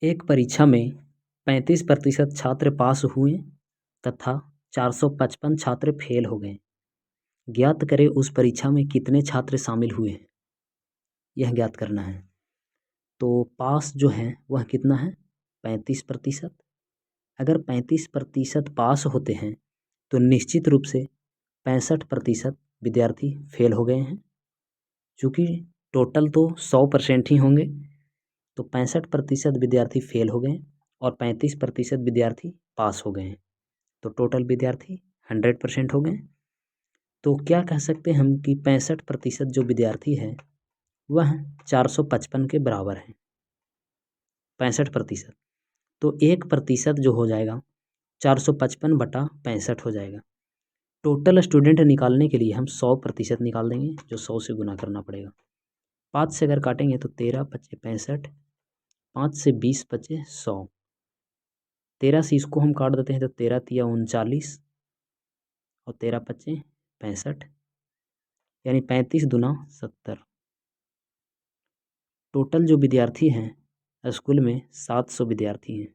एक परीक्षा में 35% छात्र पास हुए तथा 455 छात्र फेल हो गए। ज्ञात करें उस परीक्षा में कितने छात्र शामिल हुए हैं, यह ज्ञात करना है। तो पास जो है वह कितना है, 35%। अगर 35% पास होते हैं तो निश्चित रूप से 65% विद्यार्थी फेल हो गए हैं। चूँकि टोटल तो 100% ही होंगे, तो 65% विद्यार्थी फेल हो गए और 35% विद्यार्थी पास हो गए हैं, तो टोटल विद्यार्थी 100% हो गए। तो क्या कह सकते हैं हम कि 65% जो विद्यार्थी है वह 455 के बराबर है। 65%, तो 1% जो हो जाएगा 455/65 हो जाएगा। टोटल स्टूडेंट निकालने के लिए हम 100% निकाल देंगे, जो 100 से गुना करना पड़ेगा। 5 से अगर काटेंगे तो 13 पचे 65, 5 से 20 बचे 100, 13 से इसको हम काट देते हैं तो 13 तिया 39 और 13 पचे 65, यानी 35 दूना 70। टोटल जो विद्यार्थी हैं स्कूल में 700 विद्यार्थी हैं,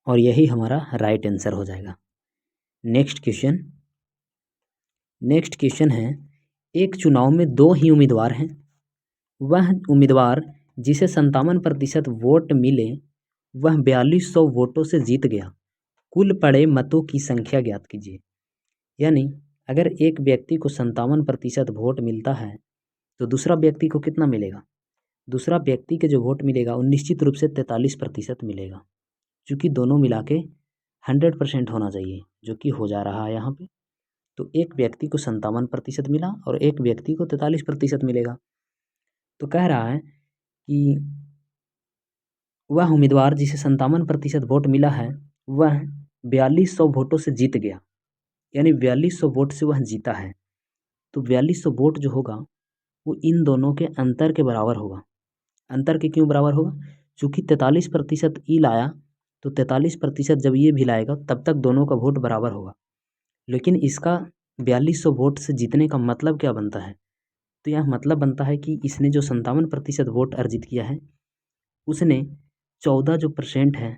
और यही हमारा राइट आंसर हो जाएगा। नेक्स्ट क्वेश्चन है, एक चुनाव में 2 ही उम्मीदवार हैं। वह उम्मीदवार जिसे 57% वोट मिले वह 4200 वोटों से जीत गया। कुल पड़े मतों की संख्या ज्ञात कीजिए। यानी अगर एक व्यक्ति को 57% वोट मिलता है तो दूसरा व्यक्ति को कितना मिलेगा, दूसरा व्यक्ति के जो वोट मिलेगा वो निश्चित रूप से 43% मिलेगा, क्योंकि दोनों मिला के 100% होना चाहिए, जो कि हो जा रहा है यहाँ पे। तो एक व्यक्ति को 57% मिला और एक व्यक्ति को 43% मिलेगा। तो कह रहा है कि वह उम्मीदवार जिसे 57% वोट मिला है वह 4200 वोटों से जीत गया, यानी 4200 वोट से वह जीता है। तो 4200 वोट जो होगा वो इन दोनों के अंतर के बराबर होगा। अंतर के क्यों बराबर होगा, चूँकि 43% ई लाया तो 43% जब ये भी लाएगा तब तक दोनों का वोट बराबर होगा। लेकिन इसका 4200 वोट से जीतने का मतलब क्या बनता है, तो यह मतलब बनता है कि इसने जो 57% वोट अर्जित किया है उसने 14 जो परसेंट है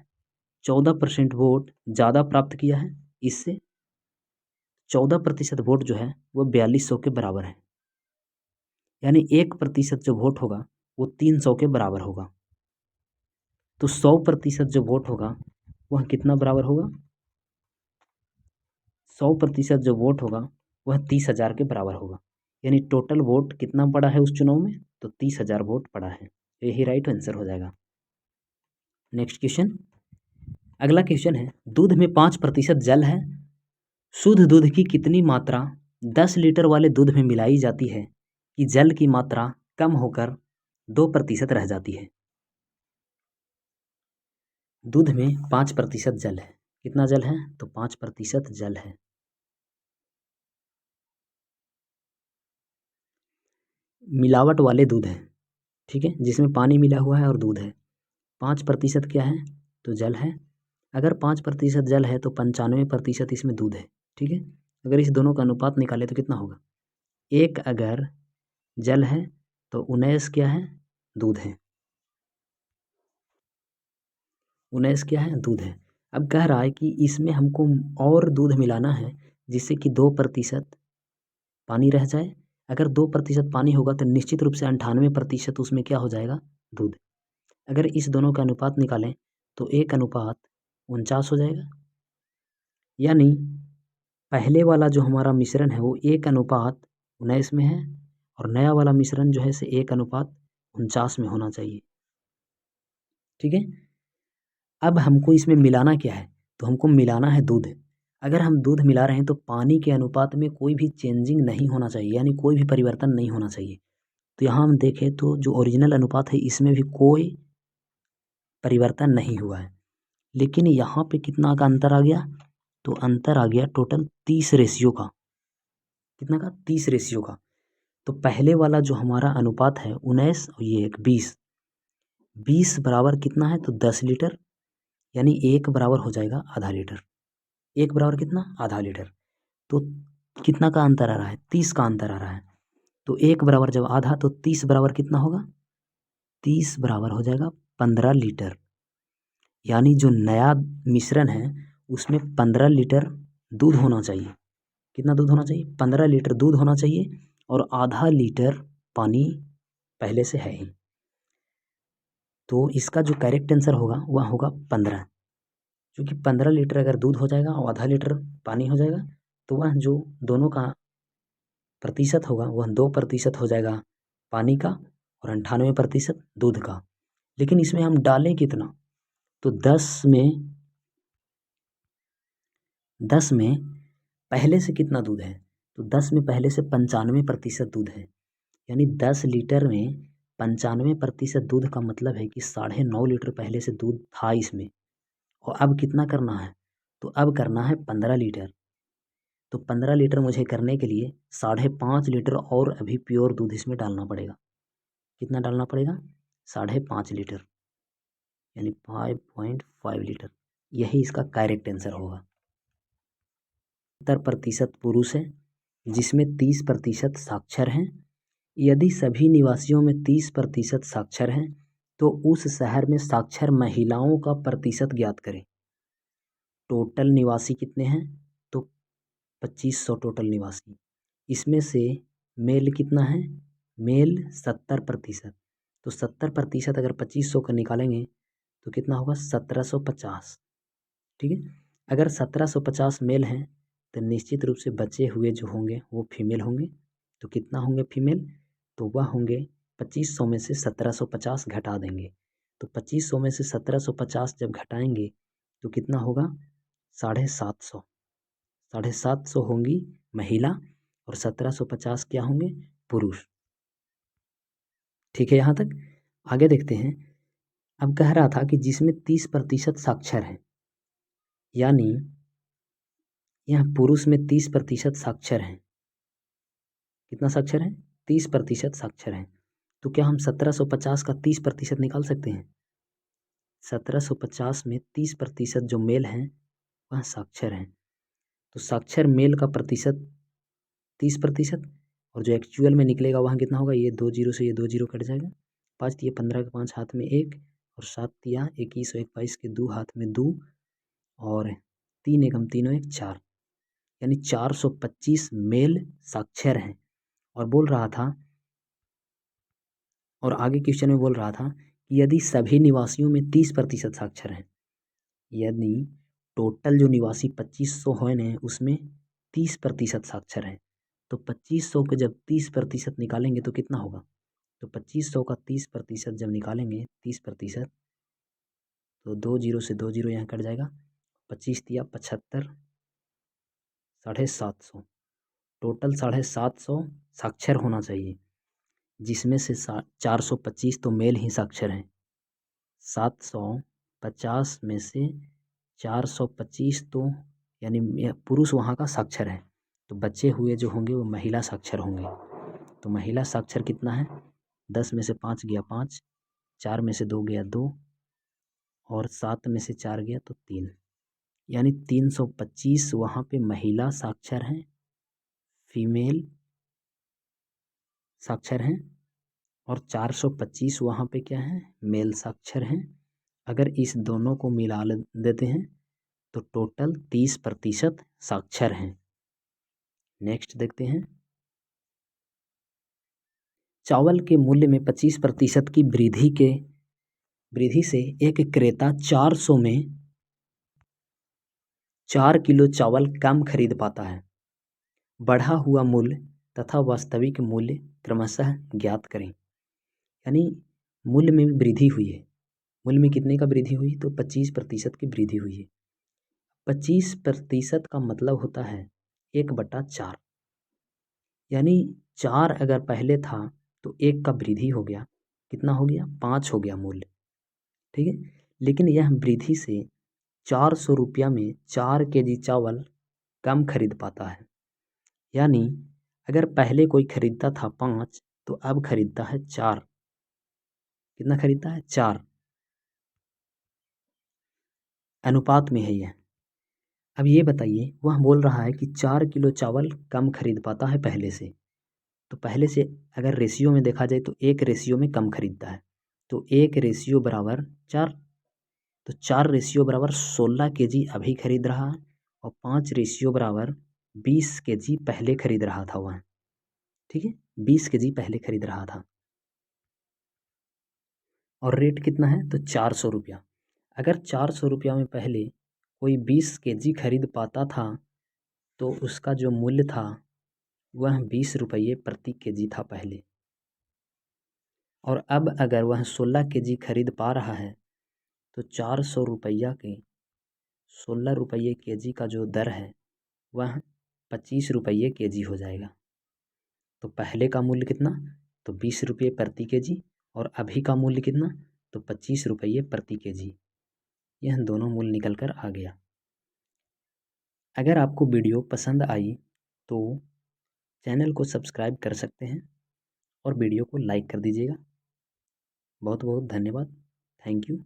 14% वोट ज़्यादा प्राप्त किया है। इससे 14% वोट जो है वो 4200 के बराबर है, यानी 1% जो वोट होगा वो 300 के बराबर होगा। तो 100% जो वोट होगा वह कितना बराबर होगा, 100% जो वोट होगा वह 30,000 के बराबर होगा। यानी टोटल वोट कितना पड़ा है उस चुनाव में, तो 30,000 वोट पड़ा है। यही राइट आंसर हो जाएगा। नेक्स्ट क्वेश्चन, अगला क्वेश्चन है, दूध में 5% जल है। शुद्ध दूध की कितनी मात्रा 10 लीटर वाले दूध में मिलाई जाती है कि जल की मात्रा कम होकर 2% रह जाती है। दूध में 5% जल है। कितना जल है, तो 5% जल है। मिलावट वाले दूध है, ठीक है, जिसमें पानी मिला हुआ है और दूध है। 5% क्या है, तो जल है। अगर 5% जल है तो 95% इसमें दूध है, ठीक है। अगर इस दोनों का अनुपात निकाले तो कितना होगा, 1 अगर जल है तो 19 क्या है, दूध है। 19 क्या है, दूध है। अब कह रहा है कि इसमें हमको और दूध मिलाना है जिससे कि 2% पानी रह जाए। अगर 2% पानी होगा तो निश्चित रूप से 98% उसमें क्या हो जाएगा, दूध। अगर इस दोनों का अनुपात निकालें तो 1:49 हो जाएगा। यानी पहले वाला जो हमारा मिश्रण है वो 1:19 में है और नया वाला मिश्रण जो है से 1:49 में होना चाहिए, ठीक है। अब हमको इसमें मिलाना क्या है, तो हमको मिलाना है दूध। अगर हम दूध मिला रहे हैं तो पानी के अनुपात में कोई भी चेंजिंग नहीं होना चाहिए, यानी कोई भी परिवर्तन नहीं होना चाहिए। तो यहाँ हम देखें तो जो ओरिजिनल अनुपात है इसमें भी कोई परिवर्तन नहीं हुआ है, लेकिन यहाँ पे कितना का अंतर आ गया, तो अंतर आ गया टोटल 30 रेशियो का। कितना का, 30 रेशियो का। तो पहले वाला जो हमारा अनुपात है 19 और ये एक 20 बराबर कितना है, तो 10 लीटर, यानी 1 बराबर हो जाएगा आधा लीटर। 1 बराबर कितना, आधा लीटर। तो कितना का अंतर आ रहा है, 30 का अंतर आ रहा है। तो 1 बराबर जब आधा तो 30 बराबर कितना होगा, 30 बराबर हो जाएगा 15 लीटर। यानी जो नया मिश्रण है उसमें 15 लीटर दूध होना चाहिए। कितना दूध होना चाहिए? 15 लीटर दूध होना चाहिए और आधा लीटर पानी पहले से है ही। तो इसका जो करेक्ट आंसर होगा वह होगा 15। क्योंकि 15 लीटर अगर दूध हो जाएगा और आधा लीटर पानी हो जाएगा तो वह जो दोनों का प्रतिशत होगा वह 2% हो जाएगा पानी का और 98% दूध का। लेकिन इसमें हम डालें कितना? तो 10 में पहले से कितना दूध है? तो 10 में पहले से 95% दूध है। यानी 10 लीटर में 95% दूध का मतलब है कि 9.5 लीटर पहले से दूध था इसमें। और अब कितना करना है? तो अब करना है 15 लीटर। तो 15 लीटर मुझे करने के लिए 5.5 लीटर और अभी प्योर दूध इसमें डालना पड़ेगा। कितना डालना पड़ेगा? 5.5 लीटर, यानी 5.5 लीटर। यही इसका करेक्ट आंसर होगा। 70% पुरुष है जिसमें 30% साक्षर हैं। यदि सभी निवासियों में 30% साक्षर हैं तो उस शहर में साक्षर महिलाओं का प्रतिशत ज्ञात करें। टोटल निवासी कितने हैं? तो 2500 टोटल निवासी। इसमें से मेल कितना है? मेल 70%। तो 70% अगर 2500 का निकालेंगे तो कितना होगा? 1750। ठीक है। अगर 1750 मेल हैं तो निश्चित रूप से बचे हुए जो होंगे वो फीमेल होंगे। तो कितना होंगे फीमेल? तो वह होंगे 2500 में से 1750 घटा देंगे। तो 2500 में से 1750 जब घटाएंगे तो कितना होगा? 750। 750 होंगी महिला और 1750 क्या होंगे? पुरुष। ठीक है, यहाँ तक। आगे देखते हैं। अब कह रहा था कि जिसमें 30% साक्षर है, यानी यह पुरुष में 30% साक्षर हैं। कितना साक्षर है? 30% साक्षर हैं। तो क्या हम 1750 का 30% निकाल सकते हैं? 1750 में 30% जो मेल हैं वह साक्षर हैं। तो साक्षर मेल का प्रतिशत 30% और जो एक्चुअल में निकलेगा वहाँ कितना होगा? ये 2 जीरो से ये 2 जीरो कट जाएगा। 5 तिया 15 के 5 हाथ में 1 और 7 तिया 21 और 1 22 के 2 हाथ में 2 और 3 एकम 3 और 1 4, यानी 425 मेल साक्षर हैं। और बोल रहा था, और आगे क्वेश्चन में बोल रहा था कि यदि सभी निवासियों में 30% साक्षर हैं, यदि टोटल जो निवासी 2500 हैं उसमें 30% साक्षर हैं, तो 2500 के जब 30% निकालेंगे तो कितना होगा? तो 2500 का 30% जब निकालेंगे 30%, तो 2 जीरो से 2 जीरो यहाँ कट जाएगा। 25 तिया 75, 750। टोटल 750 साक्षर होना चाहिए, जिसमें से 425 तो मेल ही साक्षर हैं। 750 में से 425 तो यानी पुरुष वहाँ का साक्षर है, तो बचे हुए जो होंगे वो महिला साक्षर होंगे। तो महिला साक्षर कितना है? 10 में से 5 गया 5, 4 में से 2 गया 2 और 7 में से 4 गया तो 3, यानी 325 वहाँ पे महिला साक्षर हैं, फीमेल साक्षर हैं, और 425 वहाँ पे क्या है? मेल साक्षर हैं। अगर इस दोनों को मिला देते हैं तो टोटल 30% साक्षर हैं। नेक्स्ट देखते हैं। चावल के मूल्य में 25% की वृद्धि से एक क्रेता 400 में 4 किलो चावल कम खरीद पाता है। बढ़ा हुआ मूल्य तथा वास्तविक मूल्य क्रमशः ज्ञात करें। यानी मूल्य में भी वृद्धि हुई है। मूल्य में कितने का वृद्धि हुई? तो 25% की वृद्धि हुई है। 25% का मतलब होता है 1/4, यानी 4 अगर पहले था तो 1 का वृद्धि हो गया, कितना हो गया? 5 हो गया मूल्य। ठीक है। लेकिन यह वृद्धि से 400 रुपया में 4 केजी चावल कम खरीद पाता है। यानी अगर पहले कोई खरीदता था 5 तो अब खरीदता है 4। कितना खरीदता है? 4। अनुपात में है यह। अब ये बताइए, वह बोल रहा है कि 4 किलो चावल कम खरीद पाता है पहले से। तो पहले से अगर रेशियो में देखा जाए तो 1 रेशियो में कम खरीदता है। तो 1:4, तो 4:16 kg अभी खरीद रहा है और 5:20 kg पहले खरीद रहा था वह। ठीक है, 20 kg पहले खरीद रहा था और रेट कितना है तो 400 रुपया। अगर 400 रुपया में पहले कोई 20 kg खरीद पाता था तो उसका जो मूल्य था वह 20 रुपये प्रति केजी था पहले। और अब अगर वह 16 kg खरीद पा रहा है तो 400 रुपया के 16 रुपये केजी का जो दर है वह 25 रुपये केजी हो जाएगा। तो पहले का मूल्य कितना तो 20 रुपये प्रति केजी और अभी का मूल्य कितना तो 25 रुपये प्रति केजी। यह दोनों मूल्य निकल कर आ गया। अगर आपको वीडियो पसंद आई तो चैनल को सब्सक्राइब कर सकते हैं और वीडियो को लाइक कर दीजिएगा। बहुत बहुत धन्यवाद। Thank you.